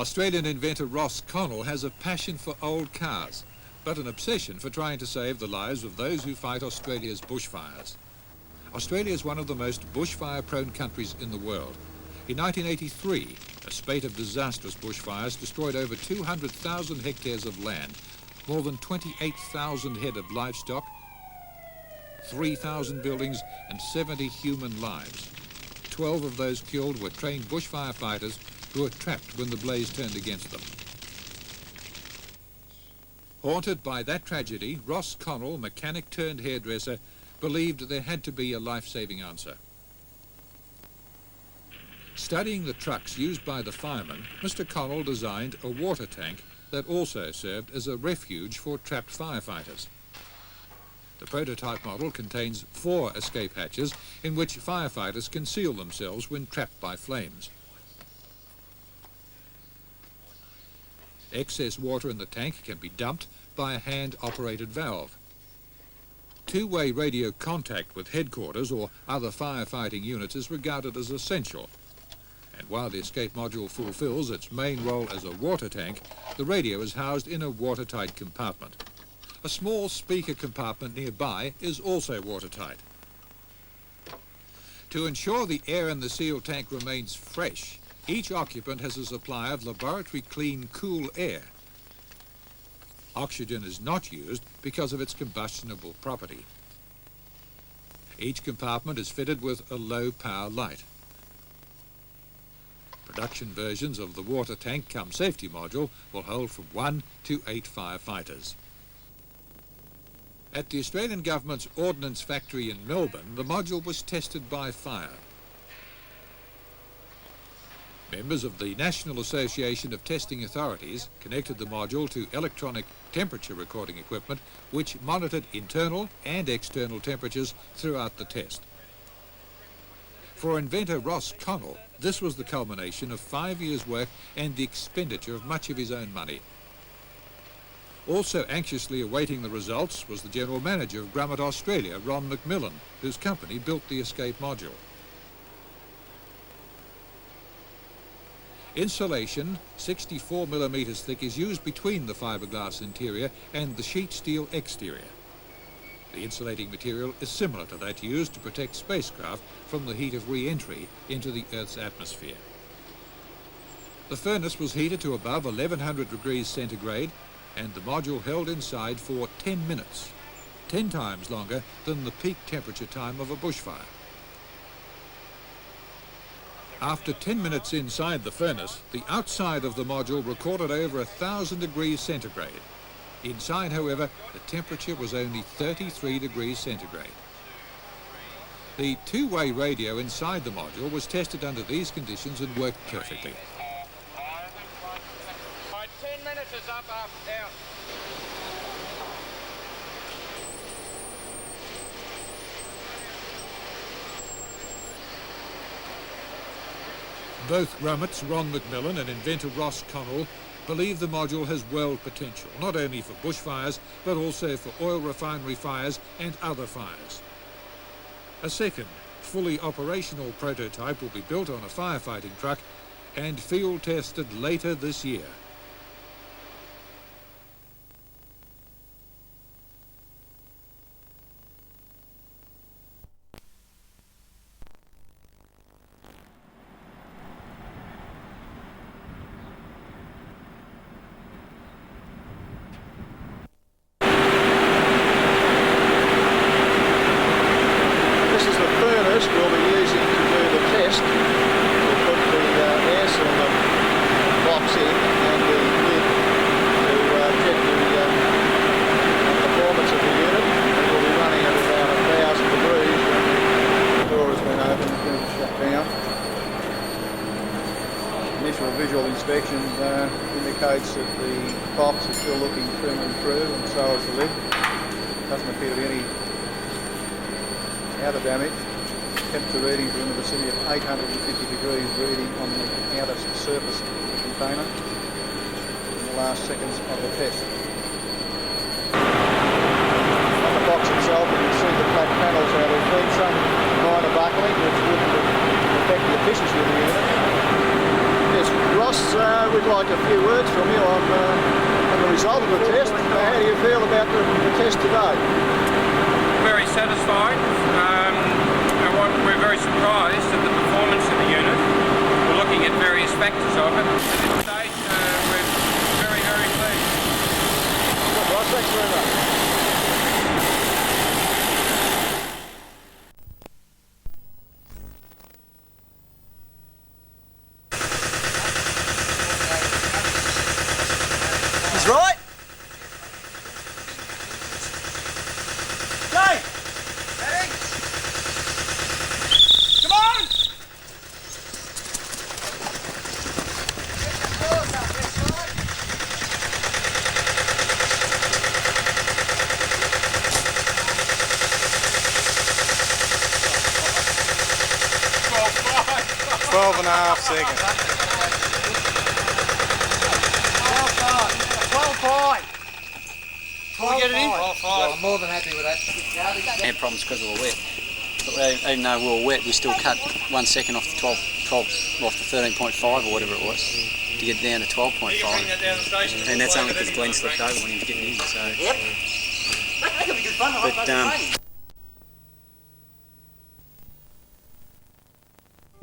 Australian inventor Ross Connell has a passion for old cars, but an obsession for trying to save the lives of those who fight Australia's bushfires. Australia is one of the most bushfire-prone countries in the world. In 1983, a spate of disastrous bushfires destroyed over 200,000 hectares of land, more than 28,000 head of livestock, 3,000 buildings and 70 human lives. 12 of those killed were trained bushfire fighters who were trapped when the blaze turned against them. Haunted by that tragedy, Ross Connell, mechanic turned hairdresser, believed there had to be a life-saving answer. Studying the trucks used by the firemen, Mr. Connell designed a water tank that also served as a refuge for trapped firefighters. The prototype model contains 4 escape hatches in which firefighters conceal themselves when trapped by flames. Excess water in the tank can be dumped by a hand-operated valve. Two-way radio contact with headquarters or other firefighting units is regarded as essential. And while the escape module fulfills its main role as a water tank, the radio is housed in a watertight compartment. A small speaker compartment nearby is also watertight. To ensure the air in the sealed tank remains fresh, each occupant has a supply of laboratory-clean cool air. Oxygen is not used because of its combustible property. Each compartment is fitted with a low-power light. Production versions of the water tank cum safety module will hold from 1 to 8 firefighters. At the Australian Government's Ordnance Factory in Melbourne, the module was tested by fire. Members of the National Association of Testing Authorities connected the module to electronic temperature recording equipment which monitored internal and external temperatures throughout the test. For inventor Ross Connell, this was the culmination of 5 years' work and the expenditure of much of his own money. Also anxiously awaiting the results was the General Manager of Grummet Australia, Ron McMillan, whose company built the escape module. Insulation, 64mm thick, is used between the fiberglass interior and the sheet steel exterior. The insulating material is similar to that used to protect spacecraft from the heat of re-entry into the Earth's atmosphere. The furnace was heated to above 1100 degrees centigrade and the module held inside for 10 minutes, 10 times longer than the peak temperature time of a bushfire. After 10 minutes inside the furnace, the outside of the module recorded over 1000 degrees centigrade. Inside, however, the temperature was only 33 degrees centigrade. The two-way radio inside the module was tested under these conditions and worked perfectly. 10 minutes is up, out. Both Grummet's Ron McMillan and inventor Ross Connell believe the module has world potential, not only for bushfires, but also for oil refinery fires and other fires. A second, fully operational prototype will be built on a firefighting truck and field tested later this year. Initial visual inspection indicates that the box is still looking trim and true, and so is the lid. Doesn't appear to be any outer damage. Temperature readings are in the vicinity of 850 degrees reading on the outer surface container in the last seconds of the test. On the box itself, you can see the flat panels. There's been some minor buckling which wouldn't affect the efficiency of the unit. Yes, Ross, we'd like to feel about the test today? Very satisfied. We're very surprised at the performance of the unit. We're looking at various factors of it. At this stage, we're very, very pleased. Well, thanks very much. He's right. Go. Ready? Come on. Twelve and a half seconds. 12.5. Can we get it in? 12.5. Well, I'm more than happy with that. Had problems because we were wet. But even though we were wet, we still cut 1 second off the 12 off the 13.5 or whatever it was to get down to 12.5. And that's only because Glenn slipped over when he was getting in. So. Yep. That could be good fun. But,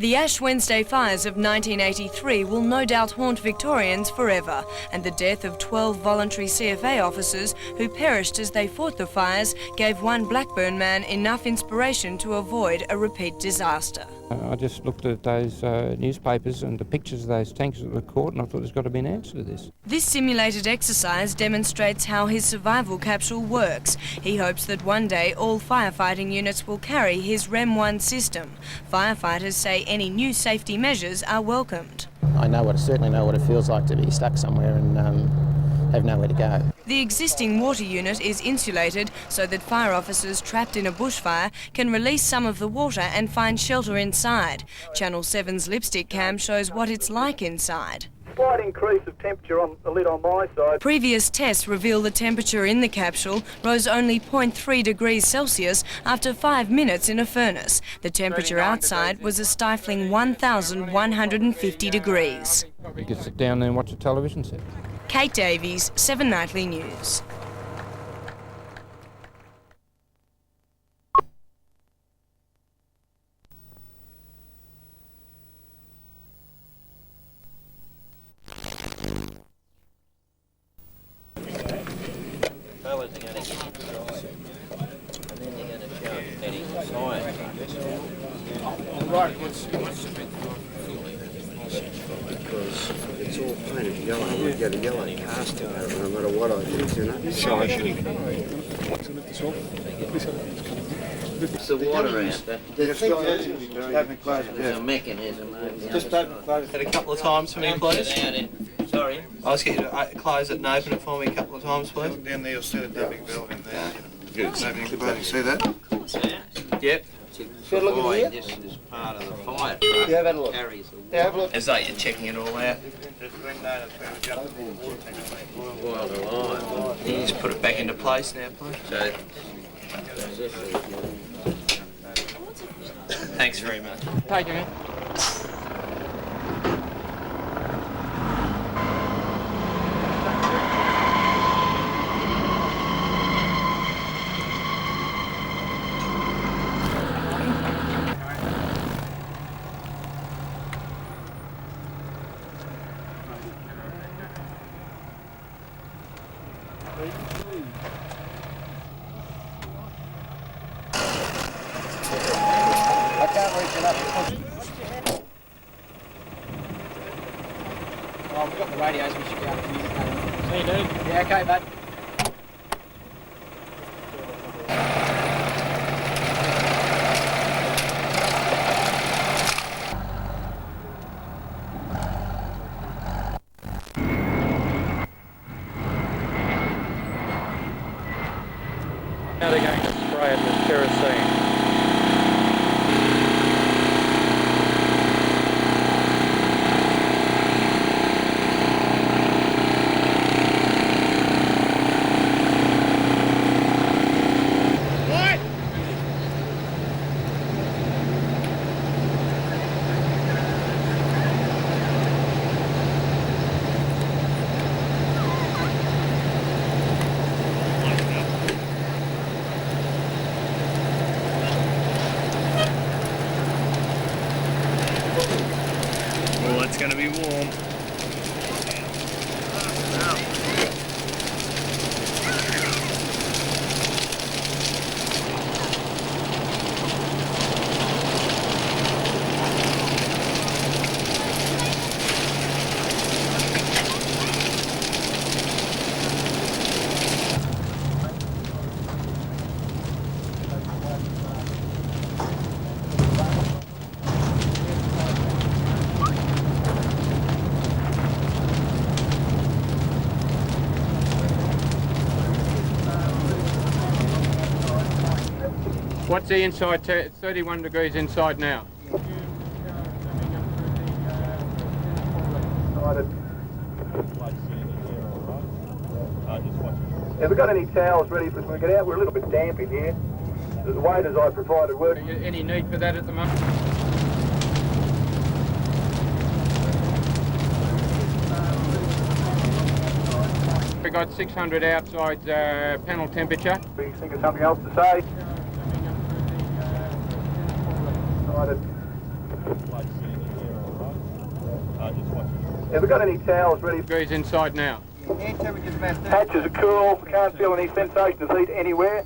The Ash Wednesday fires of 1983 will no doubt haunt Victorians forever, and the death of 12 voluntary CFA officers who perished as they fought the fires gave one Blackburn man enough inspiration to avoid a repeat disaster. I just looked at those newspapers and the pictures of those tanks that were caught, and I thought there's got to be an answer to this. This simulated exercise demonstrates how his survival capsule works. He hopes that one day all firefighting units will carry his REM-1 system. Firefighters say any new safety measures are welcomed. I certainly know what it feels like to be stuck somewhere and have nowhere to go. The existing water unit is insulated so that fire officers trapped in a bushfire can release some of the water and find shelter inside. Channel 7's lipstick cam shows what it's like inside. Slight increase of temperature on the lid on my side. Previous tests reveal the temperature in the capsule rose only 0.3 degrees Celsius after 5 minutes in a furnace. The temperature outside was a stifling 1,150 degrees. You could sit down there and watch a television set. Kate Davies, 7 Nightly News. Right, what's because it's all painted yellow, we get a yellow cast out of it no matter what I do, you know. So it's the water out there. There's a mechanism. just open close Had a couple of times for me, please. Sorry. I was getting to close it and open it for me a couple of times, please. down there, you'll see the dumping valve in there. Good. See that? Yep. Good look at this is part of the fire truck. Yeah, have a look. Carries the Yeah, have a look. As though you're checking it all out. boiled alive. You just put it back into place now, please. So this is Thanks very much. Take it. I can't reach it up. Oh, we've got the radios, we should be able to communicate. See you, dude. Yeah, okay, bud. Now they're going to spray it with kerosene. What's the inside? 31 degrees inside now. Have we got any towels ready for us when we get out? We're a little bit damp in here. The waders I provided work. Any need for that at the moment? We got 600 outside panel temperature. We think of something else to say. Have we got any towels ready? Degrees inside now. Hatches are cool. Can't feel any sensation of heat anywhere.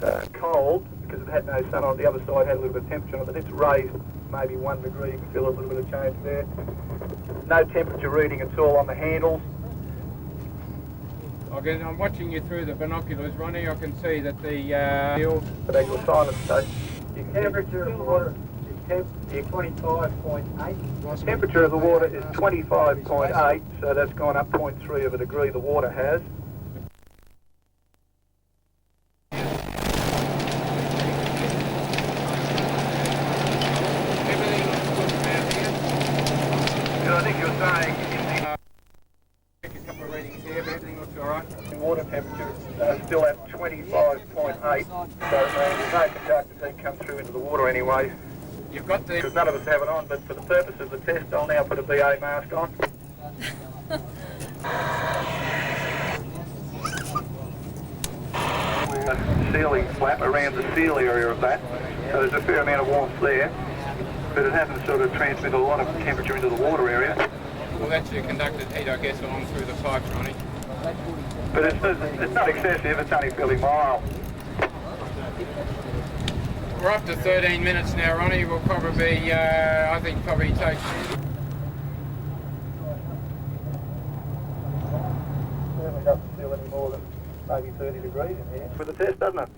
It's cold because it had no sun on the other side. Had a little bit of temperature on it, but it's raised maybe 1 degree. You can feel a little bit of change there. No temperature reading at all on the handles. I'm watching you through the binoculars, Ronnie. I can see that the But actual silence state. Temperature of the water is 25.8. Temperature of the water is 25.8, so that's gone up 0.3 of a degree. The water has. I think you're saying a couple of readings here, but everything looks all right. water temperature is still at 25.8, so there's no conductive heat come through into the water anyway. You've got the... Because none of us have it on, but for the purpose of the test, I'll now put a BA mask on. A sealing flap around the seal area of that, so there's a fair amount of warmth there, but it hasn't sort of transmitted a lot of temperature into the water area. Well, that's your conducted heat, I guess, along through the pipes, Ronnie. But it's not excessive, it's only fairly mild. We're up to 13 minutes now, Ronnie. We'll probably, I think, probably take... Certainly doesn't feel any more than maybe 30 degrees in here. For the test, doesn't it?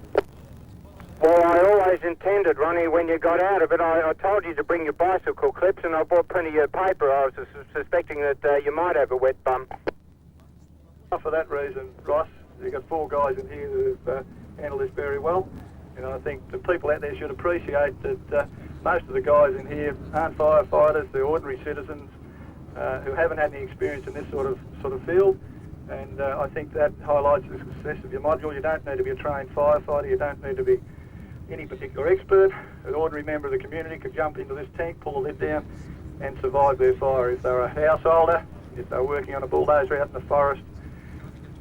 Well, I always intended, Ronnie, when you got out of it, I told you to bring your bicycle clips, and I bought plenty of paper. I was suspecting that you might have a wet bum. For that reason, Ross, you've got 4 guys in here who've handled this very well. And I think the people out there should appreciate that most of the guys in here aren't firefighters, they're ordinary citizens who haven't had any experience in this sort of field. And I think that highlights the success of your module. You don't need to be a trained firefighter, you don't need to be any particular expert. An ordinary member of the community could jump into this tank, pull the lid down and survive their fire. If they're a householder, if they're working on a bulldozer out in the forest,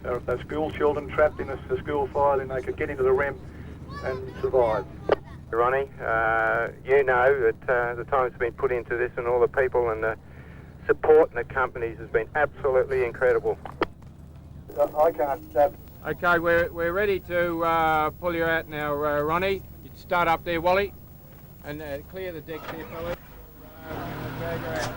or if they're school children trapped in a school fire, then they could get into the REM and survive. Ronnie, you know that the time's been put into this, and all the people and the support and the companies has been absolutely incredible. I can't... Okay, we're ready to pull you out now, Ronnie. You start up there, Wally, and clear the decks here, fellas. Drag her out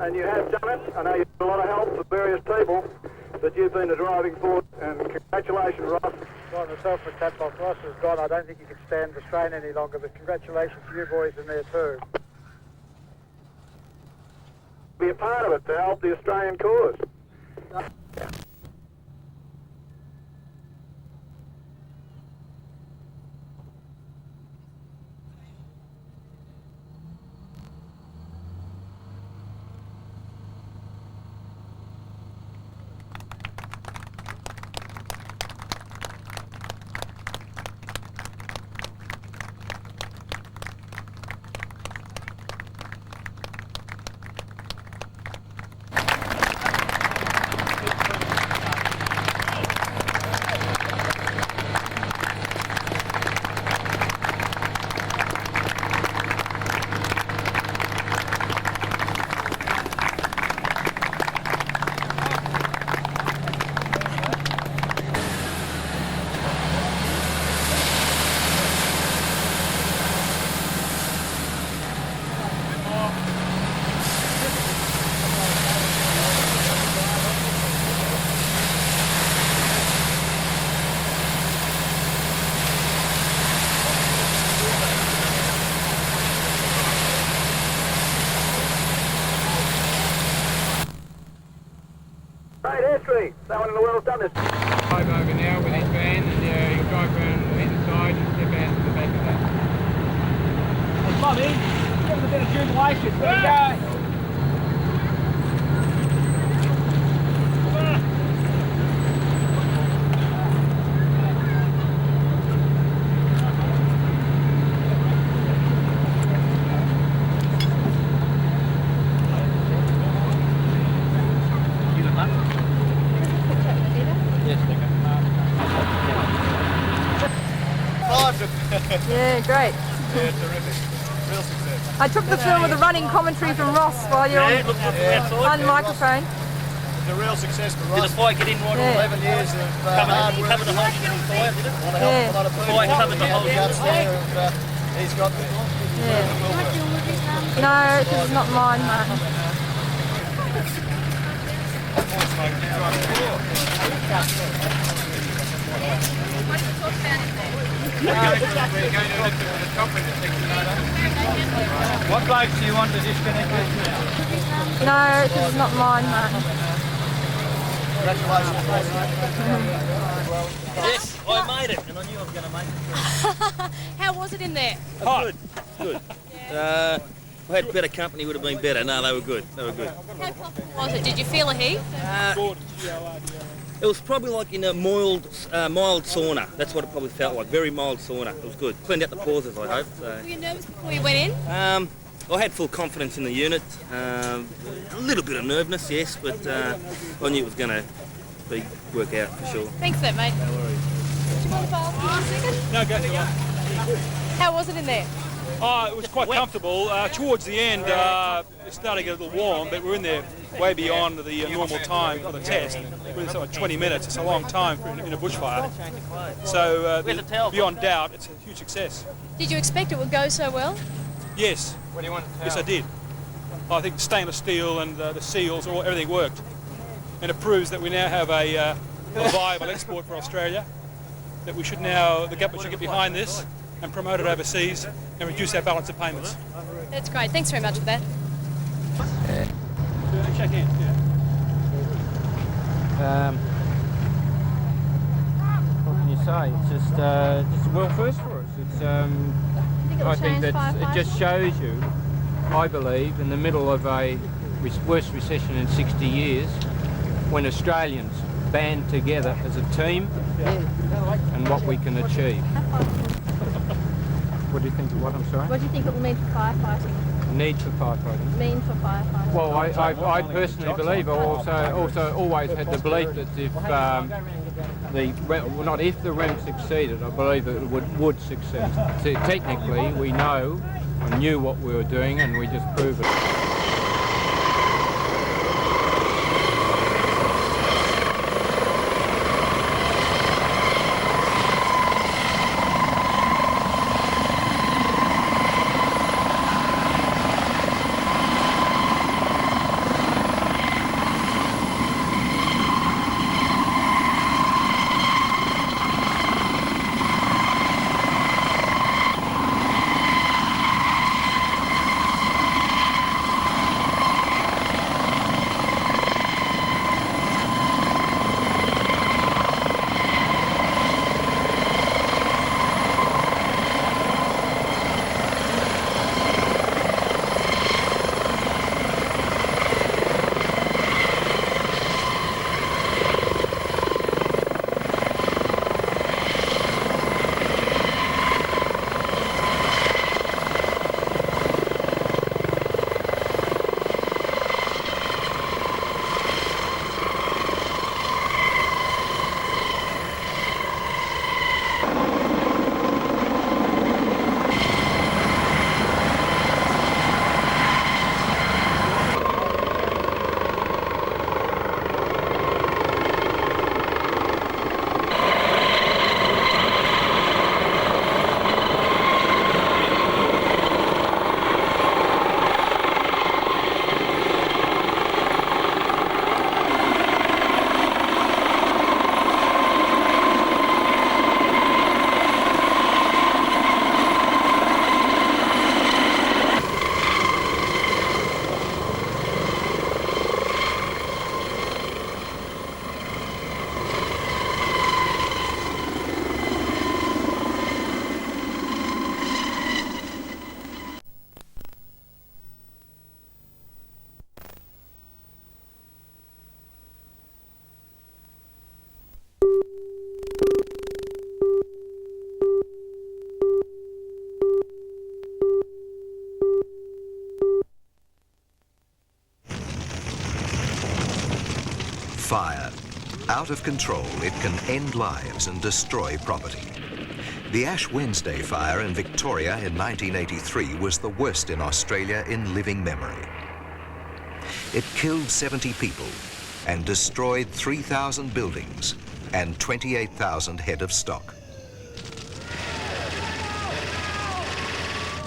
and you have done it. I know you've had a lot of help from various people, but you've been the driving force, and congratulations, Ross. Well, myself with caps off. Ross is gone. I don't think he can stand the strain any longer, but congratulations to you boys in there too. Be a part of it to help the Australian cause. great history. No one in the world's done this. Drive over now with his van, and he'll drive around the inside and step out to the back of that. Hey, Bobby, give us a bit of jubilation. There you go. Yeah, great. Yeah, terrific. Real success. I took the film with the running commentary from Ross while you're on microphone. It's a real success for Ross. Did the fire get in right Yeah. 11 years of hard work. covered the whole thing in fire, did it? A lot of help, a lot of people. Fire covered the whole Guts there, and he's got this. No, this is not mine, Martin. What blokes do you want to disconnect with now? No, this is not mine, Martin. Congratulations. Yes, I made it, and I knew I was going to make it. How was it in there? Good, good. If I had better company, would have been better. No, they were good. They were good. How comfortable was it? Did you feel a heat? It was probably like in a mild sauna. That's what it probably felt like. Very mild sauna. It was good. Cleaned out the pauses, I hope. So. Were you nervous before you went in? I had full confidence in the unit. A little bit of nervousness, yes, but I knew it was going to work out for sure. Thanks for that, mate. No worries. Do you mind if I ask you a second? No, go for it. How was it in there? Oh, it was quite comfortable. Towards the end, it started to get a little warm, but we're in there way beyond the normal time for the test. We're in sort of 20 minutes. It's a long time in a bushfire. So, beyond doubt, it's a huge success. Did you expect it would go so well? Yes. Yes, I did. I think the stainless steel and the seals, everything worked. And it proves that we now have a viable export for Australia, that we should now, the government should get behind this and promote it overseas and reduce our balance of payments. That's great. Thanks very much for that. Check in, What can you say? It's just a world first for us. It's I think that it just shows you, I believe, in the middle of a worst recession in 60 years, when Australians band together as a team and what we can achieve. What do you think? What? I'm sorry? What do you think it will mean for firefighting? Need for firefighting. Mean for firefighting? Well, I personally believe, I also always had the belief that if not if the REM succeeded, I believe that it would succeed. So technically, we know and knew what we were doing, and we just proved it. Fire. Out of control, it can end lives and destroy property. The Ash Wednesday fire in Victoria in 1983 was the worst in Australia in living memory. It killed 70 people and destroyed 3,000 buildings and 28,000 head of stock.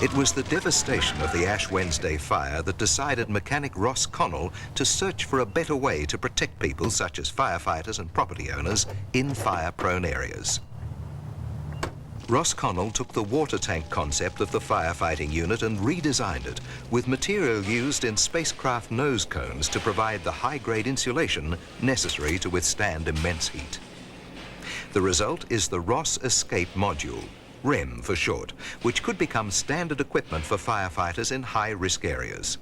It was the devastation of the Ash Wednesday fire that decided mechanic Ross Connell to search for a better way to protect people such as firefighters and property owners in fire-prone areas. Ross Connell took the water tank concept of the firefighting unit and redesigned it with material used in spacecraft nose cones to provide the high-grade insulation necessary to withstand immense heat. The result is the Ross Escape Module, REM for short, which could become standard equipment for firefighters in high-risk areas.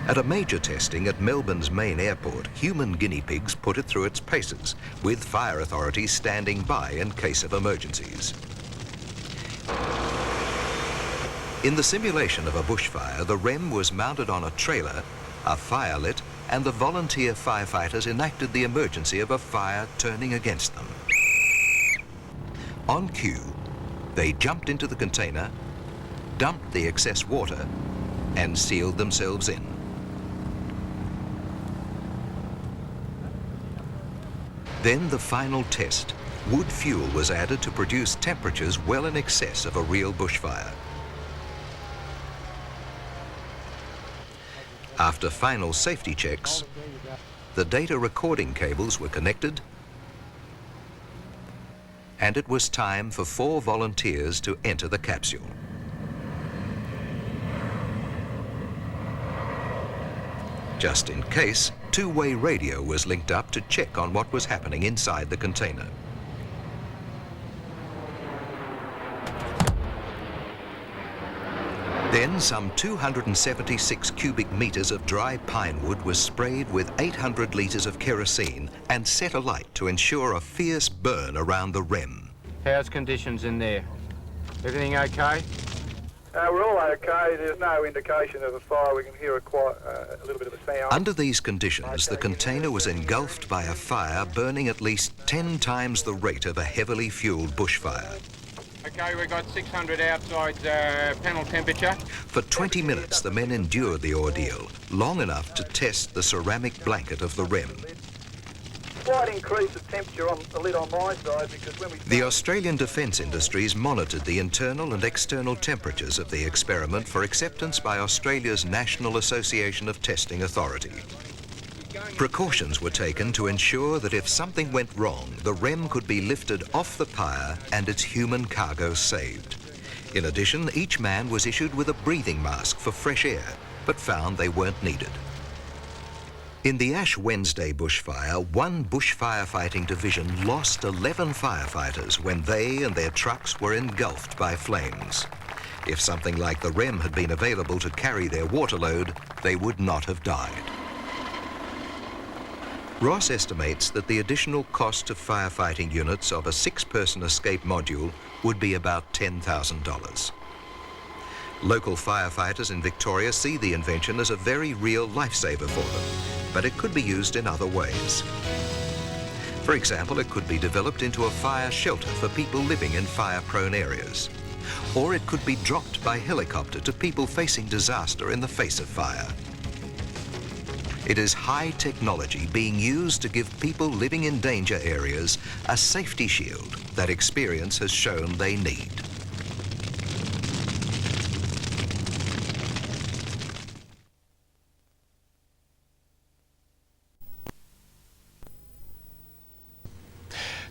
At a major testing at Melbourne's main airport, human guinea pigs put it through its paces, with fire authorities standing by in case of emergencies. In the simulation of a bushfire, the REM was mounted on a trailer, a fire lit, and the volunteer firefighters enacted the emergency of a fire turning against them. On cue, they jumped into the container, dumped the excess water, and sealed themselves in. Then the final test. Wood fuel was added to produce temperatures well in excess of a real bushfire. After final safety checks, the data recording cables were connected, and it was time for 4 volunteers to enter the capsule. Just in case, two-way radio was linked up to check on what was happening inside the container. Then some 276 cubic meters of dry pine wood was sprayed with 800 litres of kerosene and set alight to ensure a fierce burn around the REM. How's conditions in there? Everything okay? We're all okay. There's no indication of a fire. We can hear a little bit of a sound. Under these conditions, the container was engulfed by a fire burning at least 10 times the rate of a heavily fueled bushfire. Okay, we've got 600 outside panel temperature. For 20 minutes, the men endured the ordeal, long enough to test the ceramic blanket of the REM. Slight increase of temperature on the lid on my side because when we... The Australian Defence Industries monitored the internal and external temperatures of the experiment for acceptance by Australia's National Association of Testing Authority. Precautions were taken to ensure that if something went wrong, the REM could be lifted off the pyre and its human cargo saved. In addition, each man was issued with a breathing mask for fresh air, but found they weren't needed. In the Ash Wednesday bushfire, one bush firefighting division lost 11 firefighters when they and their trucks were engulfed by flames. If something like the REM had been available to carry their water load, they would not have died. Ross estimates that the additional cost of firefighting units of a 6-person escape module would be about $10,000. Local firefighters in Victoria see the invention as a very real lifesaver for them, but it could be used in other ways. For example, it could be developed into a fire shelter for people living in fire-prone areas. Or it could be dropped by helicopter to people facing disaster in the face of fire. It is high technology being used to give people living in danger areas a safety shield that experience has shown they need.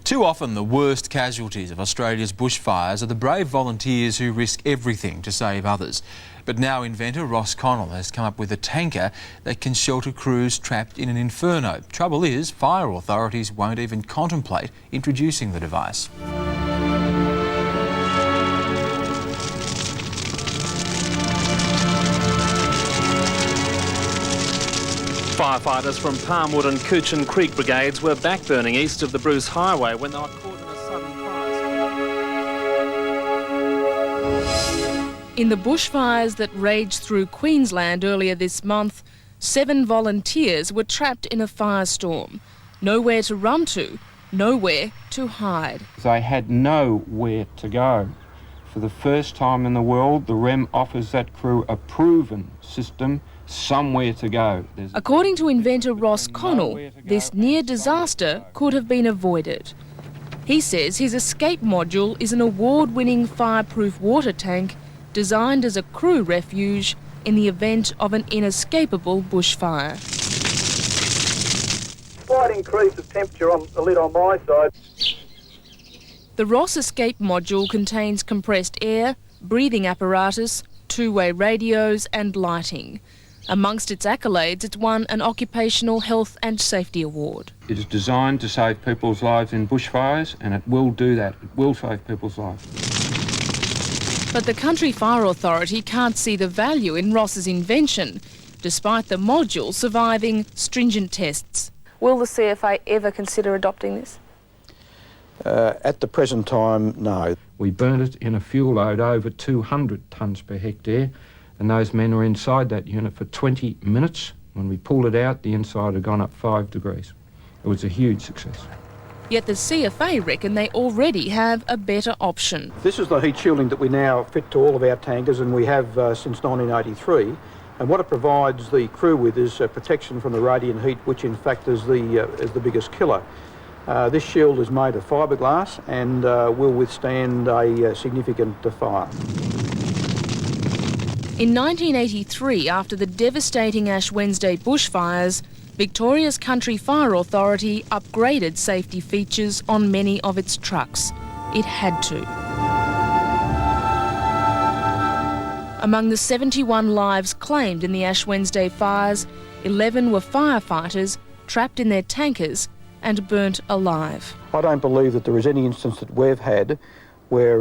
Too often the worst casualties of Australia's bushfires are the brave volunteers who risk everything to save others. But now inventor Ross Connell has come up with a tanker that can shelter crews trapped in an inferno. Trouble is, fire authorities won't even contemplate introducing the device. Firefighters from Palmwood and Coochin Creek brigades were backburning east of the Bruce Highway when they were caught in a sudden fire. In the bushfires that raged through Queensland earlier this month, 7 volunteers were trapped in a firestorm. Nowhere to run to, nowhere to hide. They had nowhere to go. For the first time in the world, the REM offers that crew a proven system, somewhere to go. According to inventor Ross Connell, this near disaster could have been avoided. He says his escape module is an award-winning fireproof water tank designed as a crew refuge in the event of an inescapable bushfire. Slight increase of temperature on the lid on my side. The Ross escape module contains compressed air, breathing apparatus, two-way radios and lighting. Amongst its accolades, it's won an Occupational Health and Safety Award. It is designed to save people's lives in bushfires, and it will do that. It will save people's lives. But the Country Fire Authority can't see the value in Ross's invention, despite the module surviving stringent tests. Will the CFA ever consider adopting this? At the present time, no. We burnt it in a fuel load over 200 tonnes per hectare, and those men were inside that unit for 20 minutes. When we pulled it out, the inside had gone up 5 degrees. It was a huge success. Yet the CFA reckon they already have a better option. This is the heat shielding that we now fit to all of our tankers, and we have since 1983. And what it provides the crew with is protection from the radiant heat, which in fact is the biggest killer. This shield is made of fiberglass and will withstand a significant fire. In 1983, after the devastating Ash Wednesday bushfires, Victoria's Country Fire Authority upgraded safety features on many of its trucks. It had to. Among the 71 lives claimed in the Ash Wednesday fires, 11 were firefighters trapped in their tankers and burnt alive. I don't believe that there is any instance that we've had where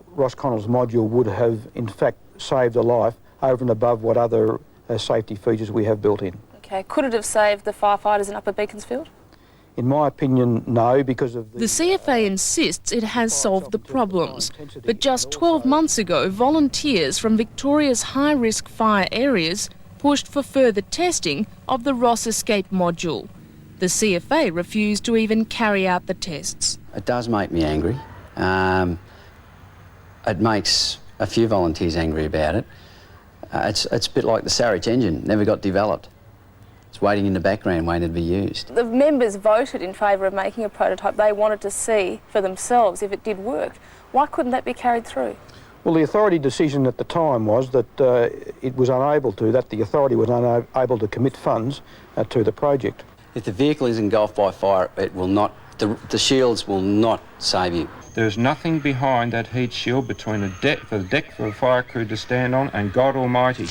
Ross Connell's module would have in fact saved a life over and above what other safety features we have built in. Okay, could it have saved the firefighters in Upper Beaconsfield? In my opinion, no, because of The CFA insists it has solved the problems, but just 12 months ago, volunteers from Victoria's high-risk fire areas pushed for further testing of the Ross escape module. The CFA refused to even carry out the tests. It does make me angry. It makes a few volunteers angry about it. It's a bit like the Sarich engine, never got developed. It's waiting in the background, waiting to be used. The members voted in favour of making a prototype. They wanted to see for themselves if it did work. Why couldn't that be carried through? Well, the authority decision at the time was that it was unable to, that the authority was unable to commit funds to the project. If the vehicle is engulfed by fire, it will not, the shields will not save you. There's nothing behind that heat shield between the deck for a fire crew to stand on and God Almighty.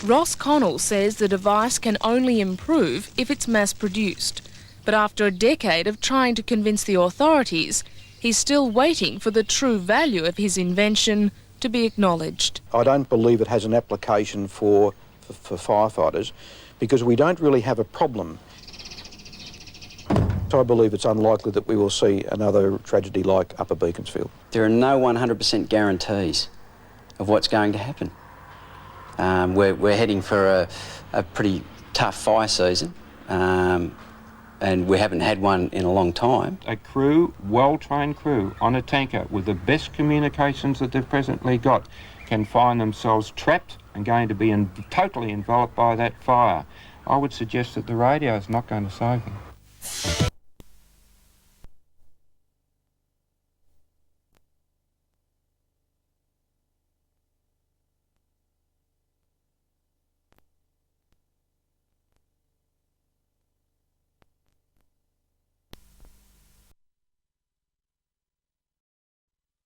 Ross Connell says the device can only improve if it's mass-produced. But after a decade of trying to convince the authorities, he's still waiting for the true value of his invention to be acknowledged. I don't believe it has an application for firefighters because we don't really have a problem. So I believe it's unlikely that we will see another tragedy like Upper Beaconsfield. There are no 100% guarantees of what's going to happen. We're heading for a pretty tough fire season, and we haven't had one in a long time. A crew, well-trained crew, on a tanker with the best communications that they've presently got can find themselves trapped and going to be totally enveloped by that fire. I would suggest that the radio is not going to save them.